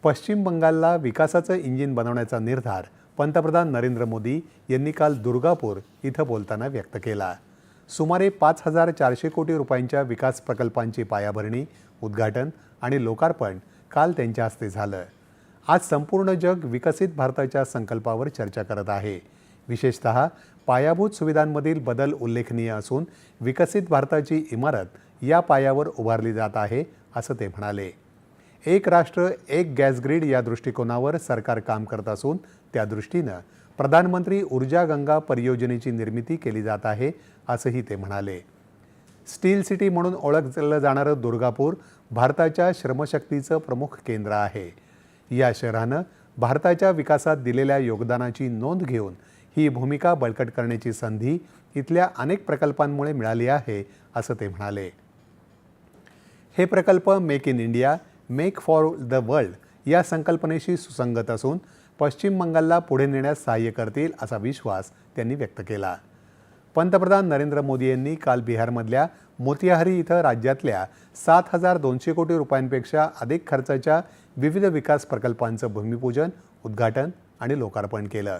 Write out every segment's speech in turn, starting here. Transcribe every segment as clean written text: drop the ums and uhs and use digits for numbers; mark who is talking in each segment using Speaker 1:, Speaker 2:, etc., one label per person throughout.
Speaker 1: पश्चिम बंगालला विकासाचं इंजिन बनवण्याचा निर्धार पंतप्रधान नरेंद्र मोदी यांनी काल दुर्गापूर इथं बोलताना व्यक्त केला। सुमारे 5,400 कोटी रुपयांच्या विकास प्रकल्पांची पायाभरणी, उद्घाटन आणि लोकार्पण काल त्यांच्या हस्ते झालं। आज संपूर्ण जग विकसित भारताच्या संकल्पावर चर्चा करत आहे। विशेषतः पायाभूत सुविधांमधील बदल उल्लेखनीय असून विकसित भारताची इमारत या पायावर उभारली जात आहे, असं ते म्हणाले। एक राष्ट्र एक गॅस ग्रिड या दृष्टिकोनावर सरकार काम करत असून त्या दृष्टीनं प्रधानमंत्री ऊर्जा गंगा परियोजनेची निर्मिती केली जात आहे, असंही ते म्हणाले। स्टील सिटी म्हणून ओळखलं जाणारं दुर्गापूर भारताच्या श्रमशक्तीचं प्रमुख केंद्र आहे। या शहरानं भारताच्या विकासात दिलेल्या योगदानाची नोंद घेऊन ही भूमिका बळकट करण्याची संधी इथल्या अनेक प्रकल्पांमुळे मिळाली आहे, असं ते म्हणाले। हे प्रकल्प make in India, make for the world या संकल्पनेशी सुसंगत असून पश्चिम बंगालला पुढे नेण्यास सहाय्य करतील, असा विश्वास त्यांनी व्यक्त केला। पंतप्रधान नरेंद्र मोदी यांनी काल बिहारमधल्या मोतिहारी इथं राज्यातल्या 7,200 कोटी रुपयांपेक्षा अधिक खर्चाच्या विविध विकास प्रकल्पांचं भूमिपूजन, उद्घाटन आणि लोकार्पण केलं।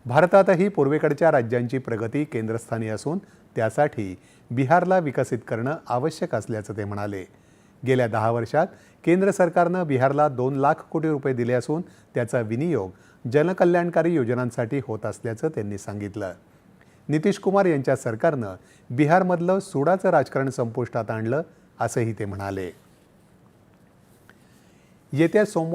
Speaker 1: भारतातही पूर्वेकडच्या राज्यांची प्रगती केंद्रस्थानी असून त्यासाठी बिहारला विकसित करणं आवश्यक असल्याचं ते म्हणाले। गेल्या 10 वर्षात केंद्र सरकारनं बिहारला 2 लाख कोटी रुपये दिले असून त्याचा विनियोग जनकल्याणकारी योजनांसाठी होत असल्याचं त्यांनी सांगितलं। नितीश कुमार यांच्या सरकारनं बिहारमधलं सूडाचं राजकारण संपुष्टात आणलं, असंही ते म्हणाले। येत्या सोमवार